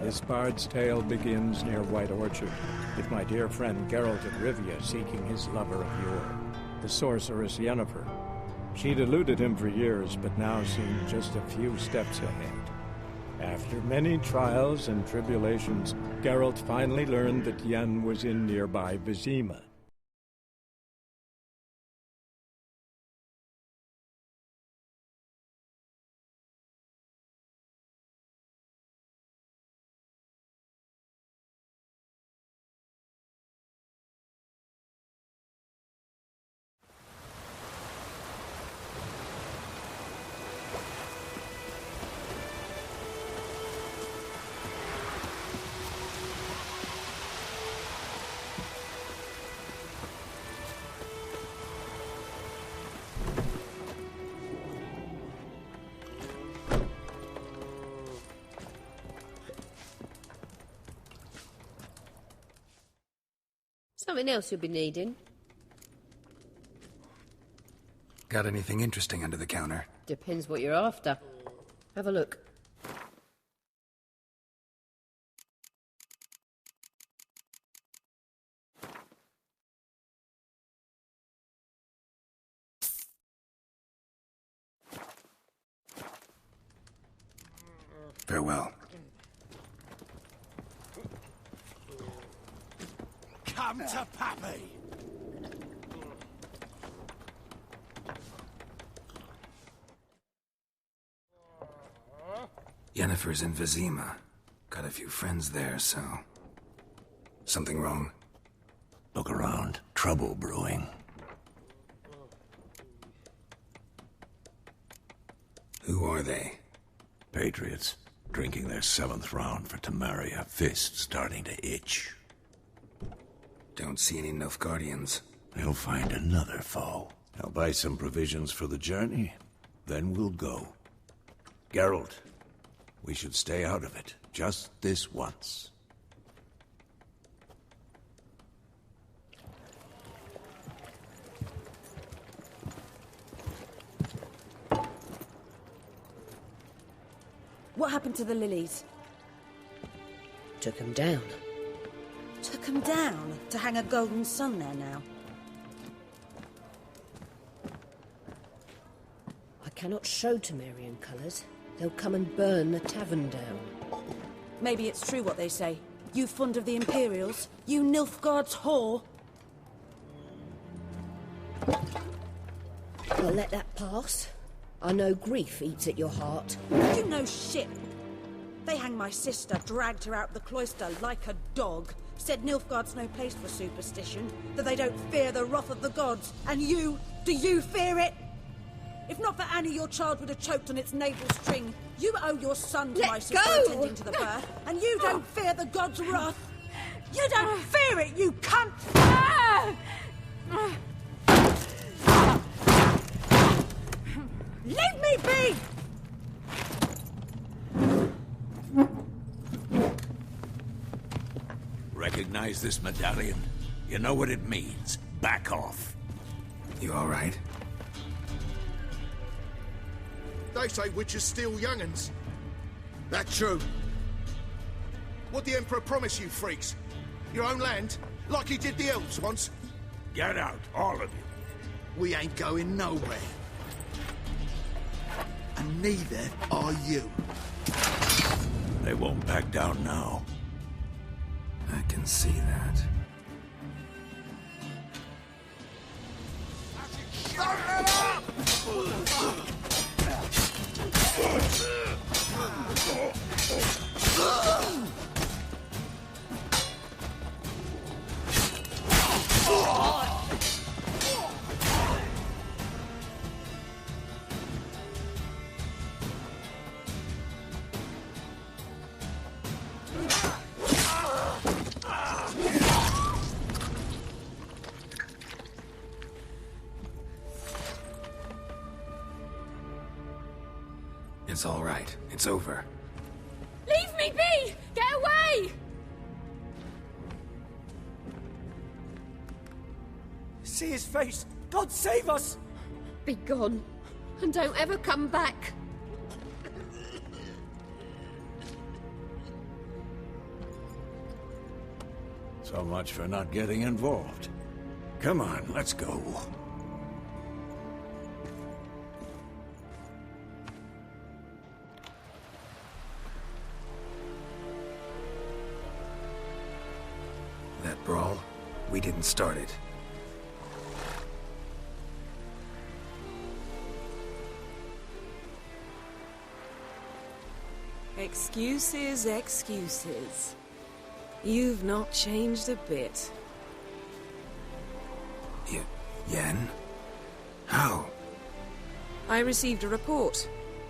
This bard's tale begins near White Orchard, with my dear friend Geralt of Rivia seeking his lover of yore, the sorceress Yennefer. She'd eluded him for years, but now seemed just a few steps ahead. After many trials and tribulations, Geralt finally learned that Yen was in nearby Vizima. Something else you'll be needing? Got anything interesting under the counter? Depends what you're after. Have a look. Farewell. Come to Pappy! Yennefer's in Vizima. Got a few friends there, so... Something wrong? Look around. Trouble brewing. Who are they? Patriots. Drinking their 7th round for Temeria. Fist starting to itch. Don't see any Nilfgaardians. They'll find another foe. I'll buy some provisions for the journey. Then we'll go. Geralt, we should stay out of it. Just this once. What happened to the lilies? Took 'em down. Took them down to hang a golden sun there now. I cannot show Temerian colours. They'll come and burn the tavern down. Maybe it's true what they say. You fond of the Imperials? You Nilfgaard's whore? I'll let that pass. I know grief eats at your heart. You know shit. They hanged my sister, dragged her out the cloister like a dog. Said Nilfgaard's no place for superstition, that they don't fear the wrath of the gods. And you, do you fear it? If not for Annie, your child would have choked on its navel string. You owe your son to my sister attending to the birth, and you don't fear the gods' wrath. You don't fear it, you cunt! Leave me be! Recognize this medallion? You know what it means. Back off. You all right? They say witches steal young'uns. That true. What the Emperor promise you, freaks? Your own land? Like he did the elves once? Get out, all of you. We ain't going nowhere. And neither are you. They won't back down now. I can see that. It's all right. It's over. Leave me be! Get away! See his face! God save us! Be gone, and don't ever come back. So much for not getting involved. Come on, let's go. That brawl, we didn't start it. Excuses, excuses. You've not changed a bit. Yen? How? I received a report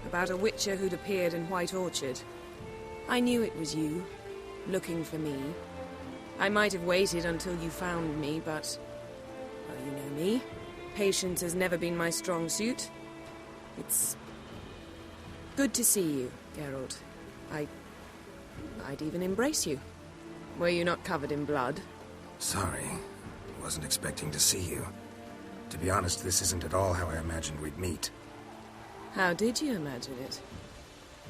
about a witcher who'd appeared in White Orchard. I knew it was you, looking for me. I might have waited until you found me, but... well, you know me. Patience has never been my strong suit. It's... good to see you, Geralt. I'd even embrace you. Were you not covered in blood? Sorry. Wasn't expecting to see you. To be honest, this isn't at all how I imagined we'd meet. How did you imagine it?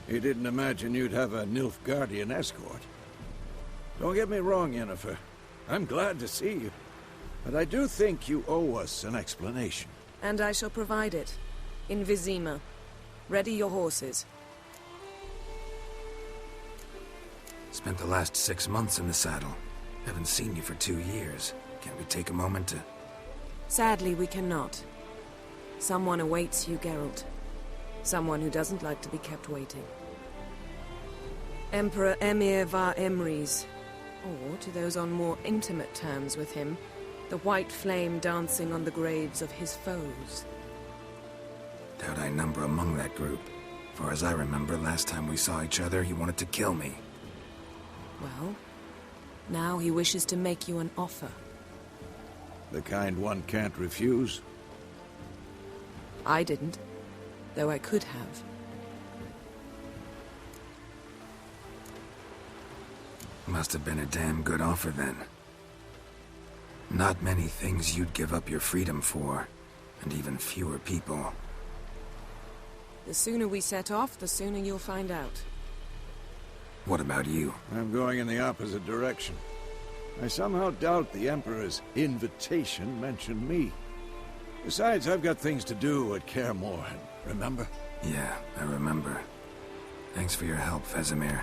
You didn't imagine you'd have a Nilfgaardian escort. Don't get me wrong, Yennefer. I'm glad to see you. But I do think you owe us an explanation. And I shall provide it. In Vizima. Ready your horses. Spent the last 6 months in the saddle. Haven't seen you for 2 years. Can't we take a moment to... Sadly, we cannot. Someone awaits you, Geralt. Someone who doesn't like to be kept waiting. Emperor Emir var Emrys. Or, to those on more intimate terms with him, the white flame dancing on the graves of his foes. Doubt I number among that group. Far as I remember, last time we saw each other, he wanted to kill me. Well, now he wishes to make you an offer. The kind one can't refuse? I didn't, though I could have. Must have been a damn good offer then. Not many things you'd give up your freedom for, and even fewer people. The sooner we set off, the sooner you'll find out. What about you? I'm going in the opposite direction. I somehow doubt the Emperor's invitation mentioned me. Besides, I've got things to do at Kaer Morhen, remember? Yeah, I remember. Thanks for your help, Vesemir.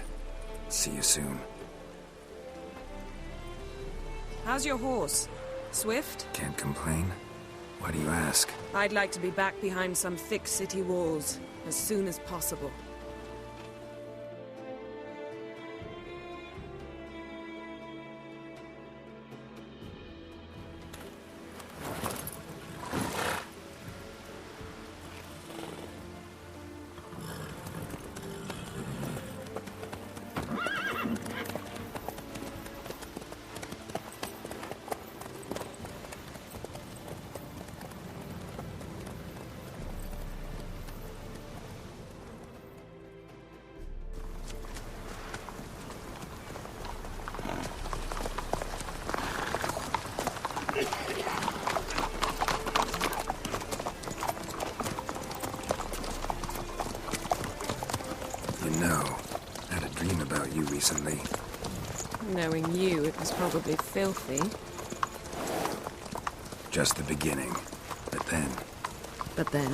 See you soon. How's your horse? Swift? Can't complain. Why do you ask? I'd like to be back behind some thick city walls, as soon as possible. Recently. Knowing you, it was probably filthy. Just the beginning. But then... But then?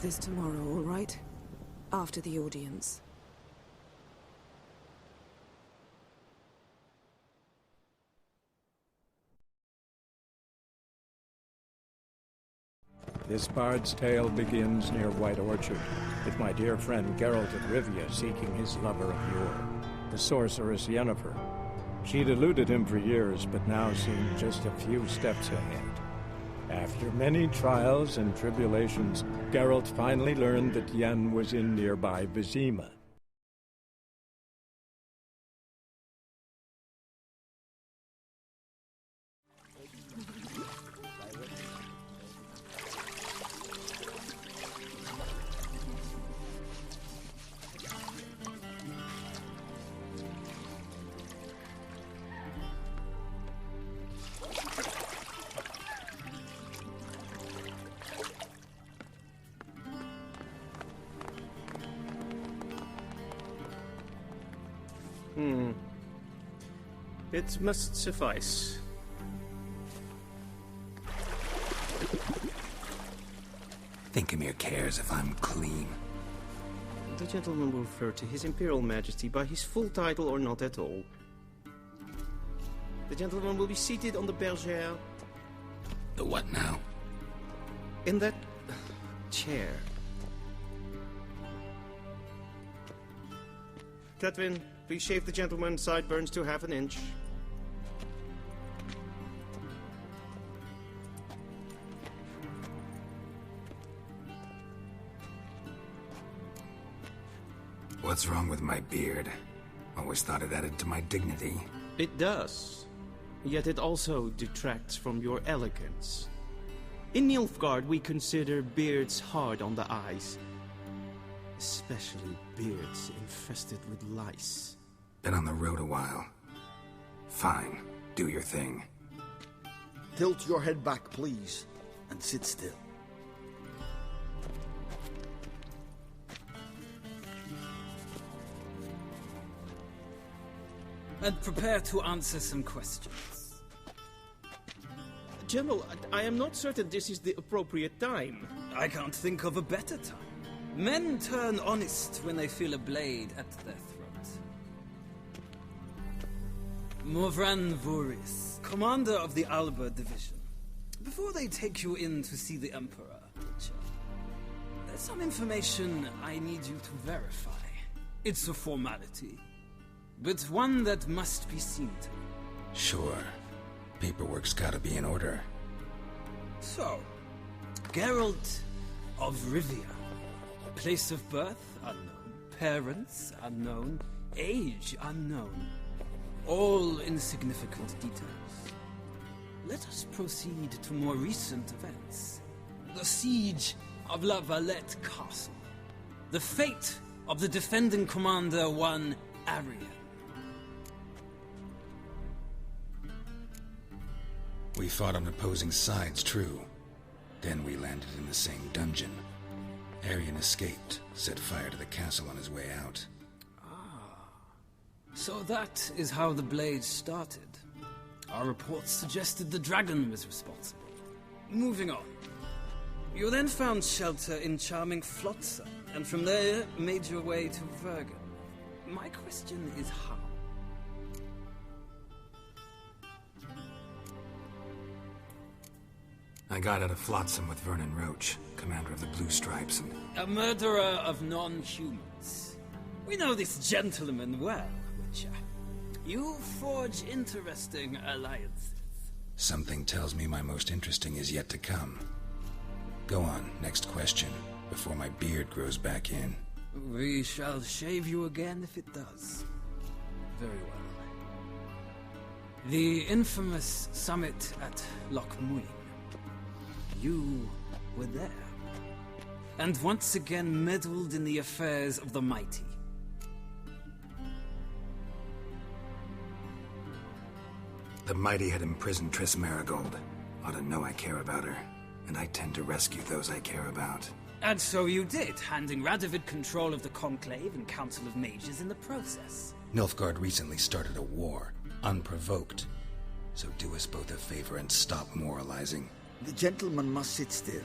This tomorrow, all right? After the audience. This bard's tale begins near White Orchard, with my dear friend Geralt of Rivia seeking his lover of yore, the sorceress Yennefer. She'd eluded him for years, but now seemed just a few steps ahead. After many trials and tribulations, Geralt finally learned that Yen was in nearby Vizima. It must suffice. Thinkemere cares if I'm clean. The gentleman will refer to His Imperial Majesty by his full title or not at all. The gentleman will be seated on the bergère. The what now? In that chair. Catwin, please shave the gentleman's sideburns to half an inch. What's wrong with my beard? Always thought it added to my dignity. It does. Yet it also detracts from your elegance. In Nilfgaard, we consider beards hard on the eyes. Especially beards infested with lice. Been on the road a while. Fine, do your thing. Tilt your head back, please, and sit still. And prepare to answer some questions. General, I am not certain this is the appropriate time. I can't think of a better time. Men turn honest when they feel a blade at their throat. Morvran Vuris, commander of the Alba Division. Before they take you in to see the Emperor, Witcher, there's some information I need you to verify. It's a formality, but one that must be seen to. Sure. Paperwork's gotta be in order. So, Geralt of Rivia. Place of birth unknown, parents unknown, age unknown. All insignificant details. Let us proceed to more recent events. The siege of La Valette Castle. The fate of the defending commander, one Arian. We fought on opposing sides, true. Then we landed in the same dungeon. Arian escaped, set fire to the castle on his way out. So that is how the blade started. Our reports suggested the dragon was responsible. Moving on. You then found shelter in charming Flotsam, and from there made your way to Vergen. My question is how? I got out of Flotsam with Vernon Roach, commander of the Blue Stripes, and... A murderer of non-humans. We know this gentleman well, Witcher. You forge interesting alliances. Something tells me my most interesting is yet to come. Go on, next question, before my beard grows back in. We shall shave you again if it does. Very well. The infamous summit at Loch Muin. You were there. And once again meddled in the affairs of the mighty. The mighty had imprisoned Triss Marigold. Ought to know I care about her. And I tend to rescue those I care about. And so you did, handing Radovid control of the Conclave and Council of Mages in the process. Nilfgaard recently started a war, unprovoked. So do us both a favor and stop moralizing. The gentleman must sit still.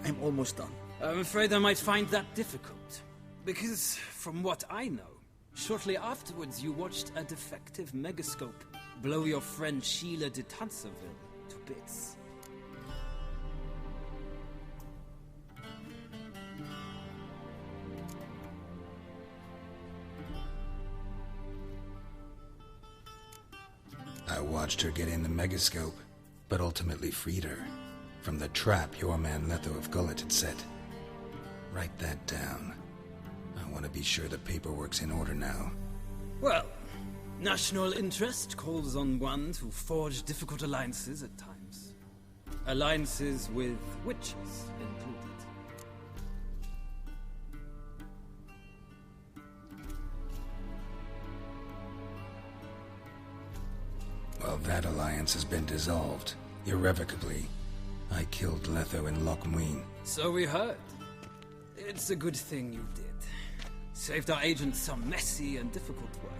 I'm almost done. I'm afraid I might find that difficult. Because, from what I know, shortly afterwards you watched a defective megascope blow your friend Sheila de Tanserville to bits. I watched her get in the megascope, but ultimately freed her from the trap your man Letho of Gullet had set. Write that down. I want to be sure the paperwork's in order now. Well, national interest calls on one to forge difficult alliances at times. Alliances with witches included. Well, that alliance has been dissolved, irrevocably. I killed Letho in Loch Muin. So we heard. It's a good thing you did. Saved our agents some messy and difficult work.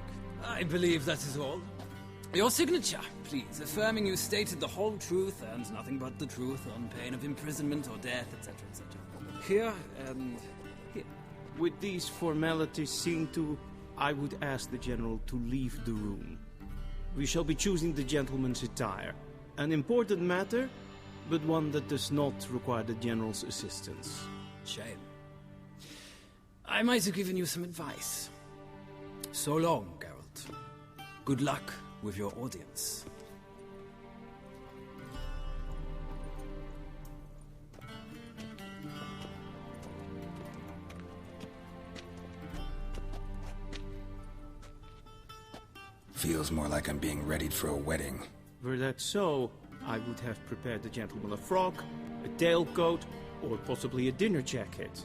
I believe that is all. Your signature, please, affirming you stated the whole truth and nothing but the truth on pain of imprisonment or death, etc., etc. Here and here. With these formalities seen to, I would ask the General to leave the room. We shall be choosing the gentleman's attire. An important matter, but one that does not require the General's assistance. Shame. I might have given you some advice. So long, Geralt. Good luck with your audience. Feels more like I'm being readied for a wedding. Were that so, I would have prepared the gentleman a frock, a tailcoat, or possibly a dinner jacket.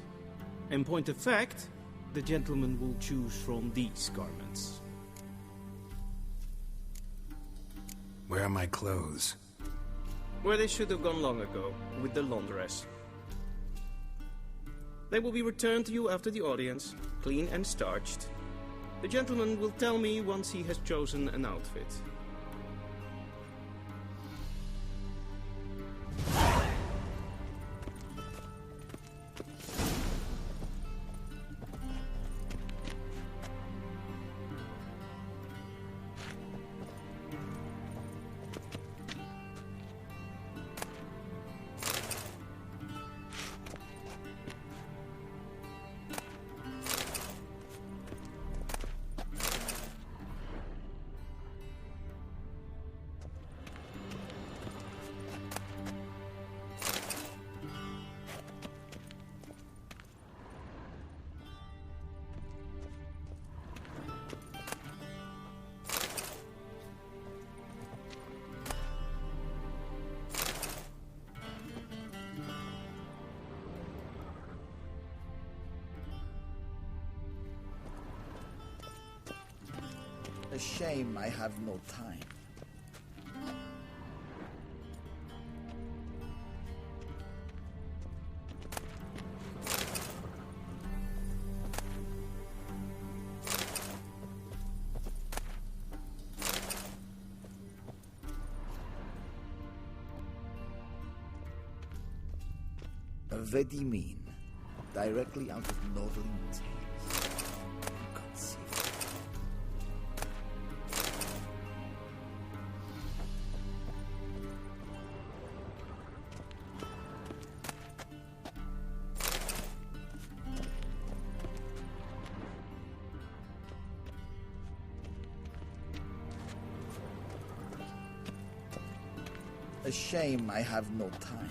In point of fact, the gentleman will choose from these garments. Where are my clothes? Where they should have gone long ago, with the laundress. They will be returned to you after the audience, clean and starched. The gentleman will tell me once he has chosen an outfit. A shame I have no time. Very mean. Directly out of Northern Tales. Inconceivable. A shame I have no time.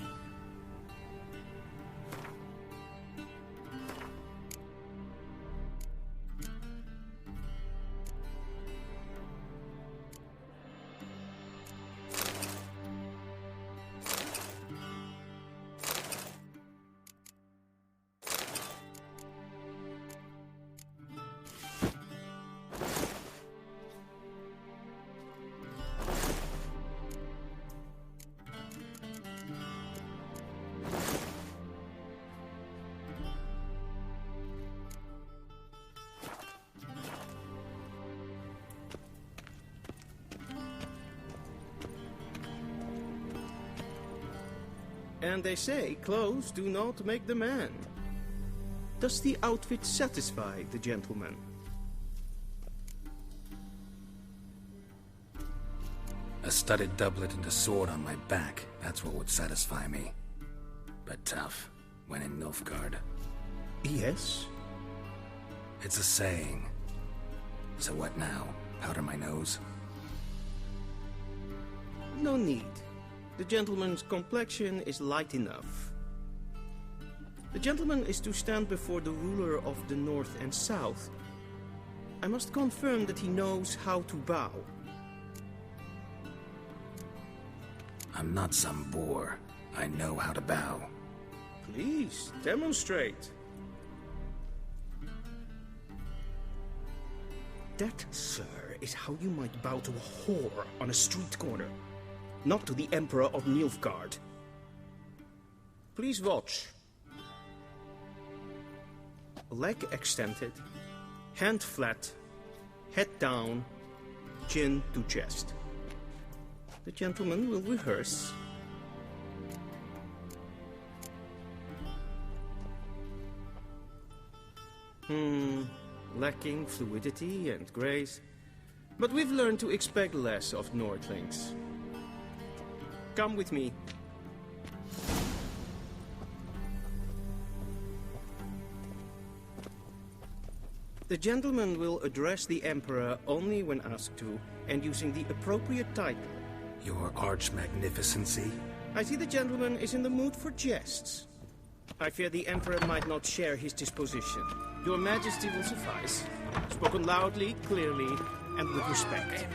And they say clothes do not make the man. Does the outfit satisfy the gentleman? A studded doublet and a sword on my back, that's what would satisfy me. But tough, when in Nilfgaard. Yes? It's a saying. So what now? Powder my nose? No need. The gentleman's complexion is light enough. The gentleman is to stand before the ruler of the North and South. I must confirm that he knows how to bow. I'm not some boor. I know how to bow. Please, demonstrate. That, sir, is how you might bow to a whore on a street corner, not to the Emperor of Nilfgaard. Please watch. Leg extended, hand flat, head down, chin to chest. The gentleman will rehearse. Lacking fluidity and grace. But we've learned to expect less of Nordlings. Come with me. The gentleman will address the Emperor only when asked to, and using the appropriate title. Your Arch-Magnificency? I see the gentleman is in the mood for jests. I fear the Emperor might not share his disposition. Your Majesty will suffice. Spoken loudly, clearly, and with respect.